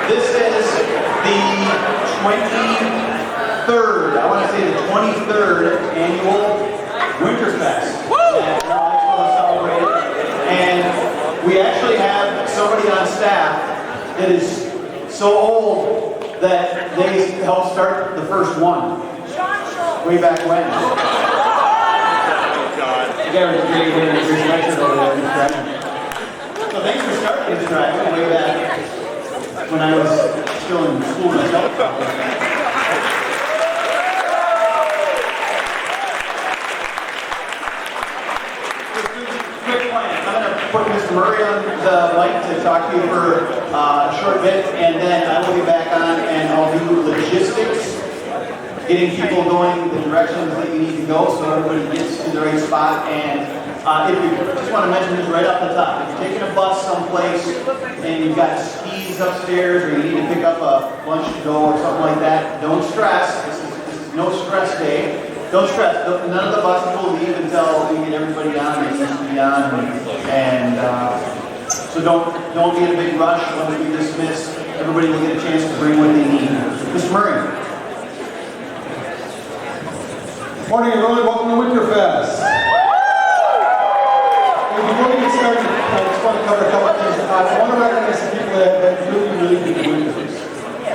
This is the 23rd, I want to say the 23rd annual Winterfest that Merrill celebrated. And we actually have somebody on staff that is so old that they helped start the first one way back when. You guys are great in your lecture over there. So thanks for starting this track way back when I was still in school myself. Quick plan. I'm going to put Mr. Murray on the mic to talk to you for a short bit, and then I will be back on and I'll do logistics, getting people going the directions that you need to go so everybody gets to the right spot. And if you just want to mention this right off the top, if you're taking a bus someplace and you've got skis upstairs or you need to pick up a lunch to go or something like that, don't stress. This is no stress day. Don't stress. None of the buses will leave until we get everybody on that needs to be on. And so don't be in a big rush. Once we dismiss, everybody will get a chance to bring what they need. Mr. Murray. Morning, everyone. Welcome to Winterfest. Before we get started, I just want to cover a couple of things. I want to recognize the people that really do the winters,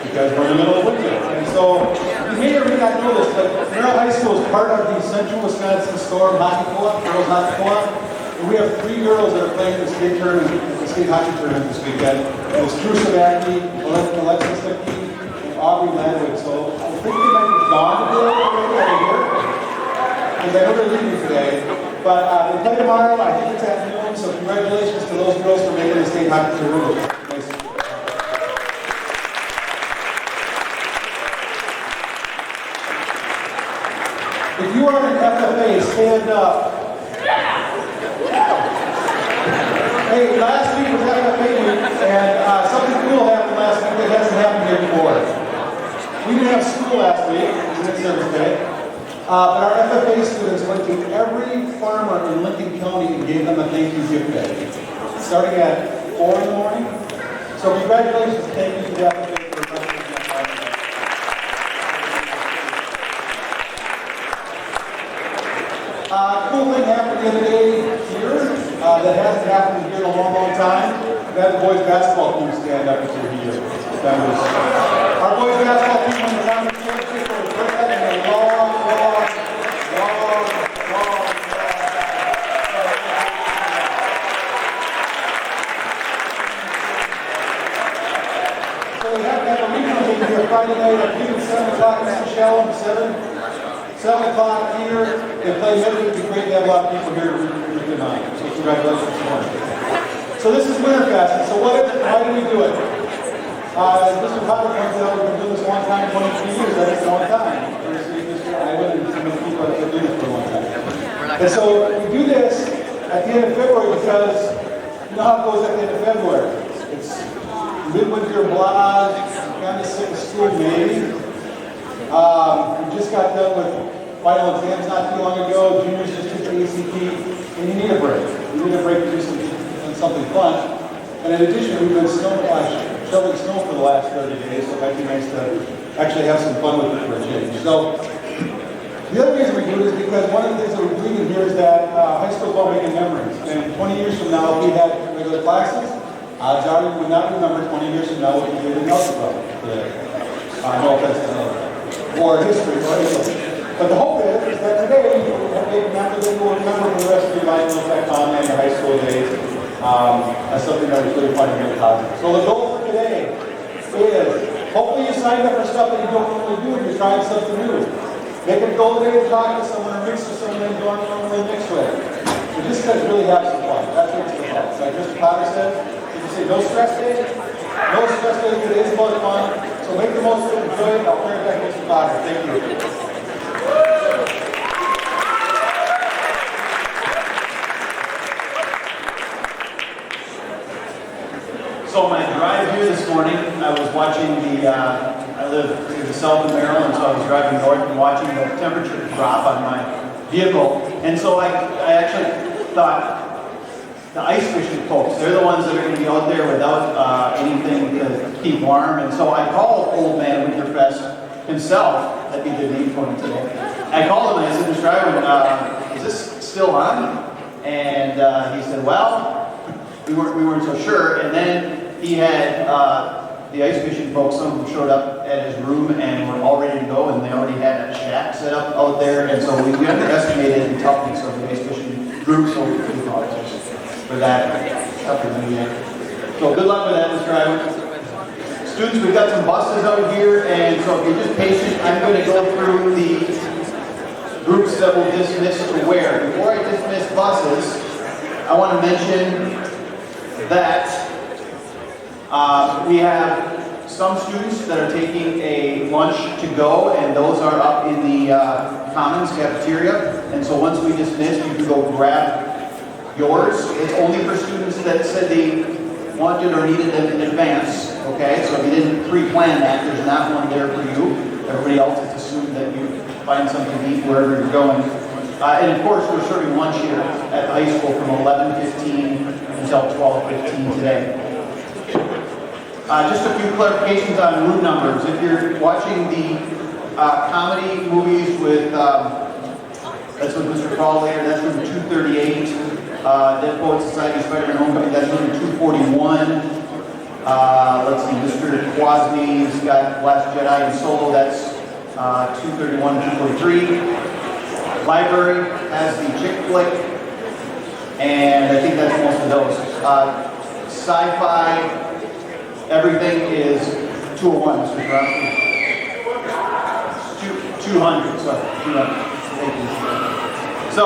because we're in the middle of winter. And so, you may or may not know this, but Merrill High School is part of the Central Wisconsin Storm Hockey Co-op, Girls Hockey Co-op. And we have 3 girls that are playing the state tournament, the state hockey tournament this weekend. It was Drew Savacki, Alexis Stuckey, and Aubrey Ladwood. So I think they might be gone today over here, because I know they're leaving today. But they play tomorrow. I think it's at noon. So congratulations to those girls for making the state hockey tournament. Nice. If you are an FFA, stand up. Hey, last week was FFA week, and something cool happened last week that hasn't happened here before. We didn't have school last week, it was next service day, but our FFA students went to every farmer in Lincoln County and gave them a thank you gift day, starting at 4 in the morning. So congratulations, thank you to the FFA for representing that farmer. Cool thing happened the other day here that hasn't happened here in a long, long time. We had the boys basketball team stand up as you're here. That was our boys basketball team won the tournament championship for the first time in a long. So we have to have a regional game here Friday night at 7 o'clock in Michelle, 7 o'clock here. They play midweek. It'd be great to have a lot of people here with good night. So congratulations this morning. So this is Winterfest. And so what is it? Why do we do it? As Mr. Potter points out, we've been doing this a long time, 23 years. That is a long time. I wouldn't see many people that have been doing this for a long time. And so we do this at the end of February because you know how it goes at the end of February. It's midwinter blahs, kind of sick of school maybe. We just got done with final exams not too long ago. Juniors just took the ACT, and you need a break. You need a break to do something fun. And in addition, we've been shoveling snow for the last 30 days, so it might be nice to actually have some fun with it for a change. So the other reason we do it is because one of the things that we believe in here is that high school is about making memories. And 20 years from now, if we had regular classes, odds are we would not remember 20 years from now what we did in algebra today. No offense to war history or anything. But the hope is that today you will remember for the rest of your life and look back on in your high school days as something that was really fun and really positive. So the goal for today is hopefully you signed up for stuff that you don't normally do and you're trying something new. Make it a goal today to talk to someone or mix with someone you don't normally mix with. So just to really have some fun. That's what it's about. Like Mr. Potter said, if you say no stress day, no stress day, it is about fun. So make the most of it, enjoy it. I'll turn it back to Mr. Potter. Thank you. So my drive here this morning, I was watching I live in the south of Merrill, and so I was driving north and watching the temperature drop on my vehicle. And so I actually thought the ice fishing folks, they're the ones that are going to be out there without anything to keep warm. And so I called Old Man Winterfest himself. That'd be a good name for him today. I called him and I said, Mr. Ivan, is this still on? And he said, well, we weren't so sure. And then he had the ice fishing folks, some of them showed up at his room and were all ready to go, and they already had a shack set up out there. And so we underestimated the toughness of the ice fishing group, so we apologize for that. Tougher than we had. So good luck with that, Mr. Ivan. Students, we've got some buses out here, and so if you're just patient, I'm going to go through the groups that will dismiss to where. Before I dismiss buses, I want to mention that we have some students that are taking a lunch to go, and those are up in the Commons cafeteria. And so once we dismiss, you can go grab yours. It's only for students that said they wanted or needed them in advance. Okay, so if you didn't pre-plan that, there's not one there for you. Everybody else, it's assumed that you find something to eat wherever you're going. And of course, we're serving lunch here at the high school from 11:15 until 12:15 today. Just a few clarifications on route numbers. If you're watching the comedy movies with, that's with Mr. Paul later, that's room 238. Dead Poet Society, Spider-Man Homecoming, that's room 241. Let's see, Mr. Quasney's got Last Jedi and Solo, that's 231 and 243. Library has the chick flick, and I think that's most of those. Sci-fi, everything is 201, Mr. Brown. 200, sorry, 200. Thank you. So,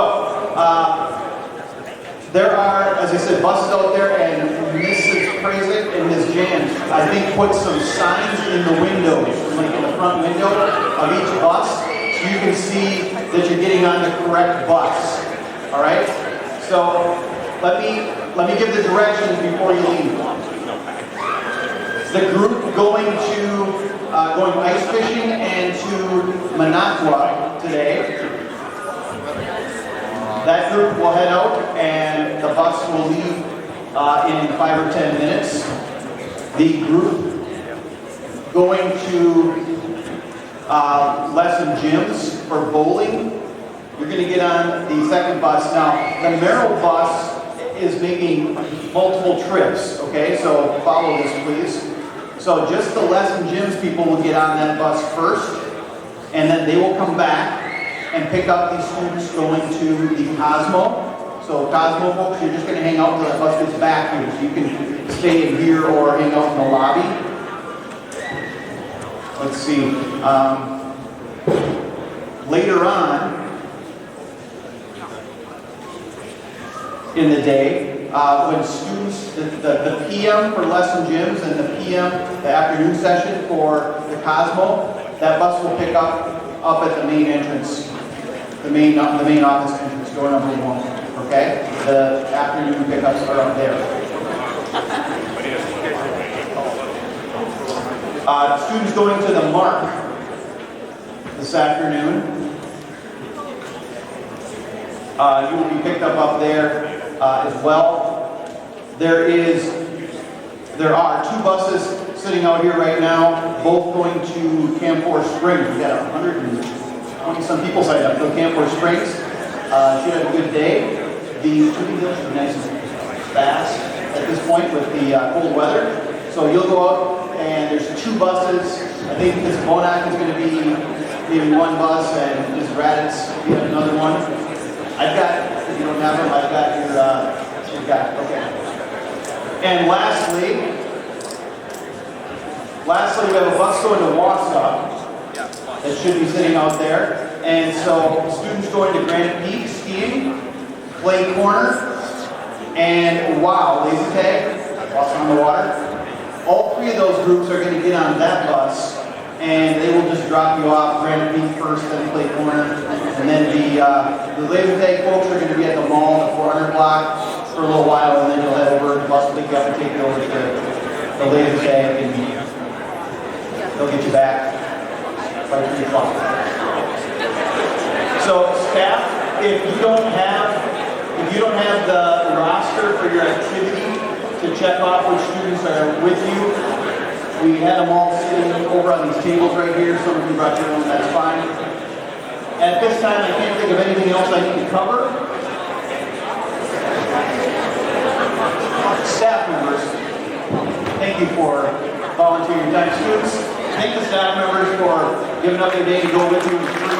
there are, as I said, buses out there, and Mrs. Prazik and Ms. Jans, I think, put some signs in the windows, like in the front window of each bus, so you can see that you're getting on the correct bus. All right? So, let me give the directions before you leave. The group going ice fishing and to Minocqua today. That group will head out, and the bus will leave in 5 or 10 minutes. The group going to lesson gyms for bowling, you're going to get on the second bus. Now, the Merrill bus is making multiple trips, okay? So follow this, please. So just the lesson gyms people will get on that bus first, and then they will come back and pick up these students going to the Cosmo. So Cosmo folks, you're just going to hang out until the bus gets back here. So you can stay in here or hang out in the lobby. Let's see. Later on in the day, when students, the PM for lesson gyms and the PM, the afternoon session for the Cosmo, that bus will pick up at the main entrance. The main office entrance, door number 1, okay? The afternoon pickups are up there. Students going to the Mark this afternoon. You will be picked up there as well. There are 2 buses sitting out here right now, both going to Camp 4 Springs. We've got 120-some people signed up to Camp 4 Springs. Should have a good day. The shooting hill should be nice and fast at this point with the cold weather. So you'll go out, and there's 2 buses. I think Ms. Bonak is going to be maybe 1 bus, and Ms. Raditz another one. I've got, if you don't have them, I've got your guy. Okay. And lastly, we have a bus going to Wausau that should be sitting out there. And so students going to Granite Peak skiing, Clay Corner, and wow, laser tag, whilst on the water. All 3 of those groups are going to get on that bus, and they will just drop you off Granite Peak first, then Clay Corner, and then the laser tag folks are going to be at the mall, the 400 block, for a little while, and then you'll head over, the bus will pick you up and take you over to the laser tag, and they'll get you back by 3 o'clock. So staff, if you don't have the roster for your activity to check off which students are with you. We had them all sitting over on these tables right here. Some of you brought your own, that's fine. At this time, I can't think of anything else I need to cover. Staff members, thank you for volunteering your time. Students, thank the staff members for giving up their day to go with you.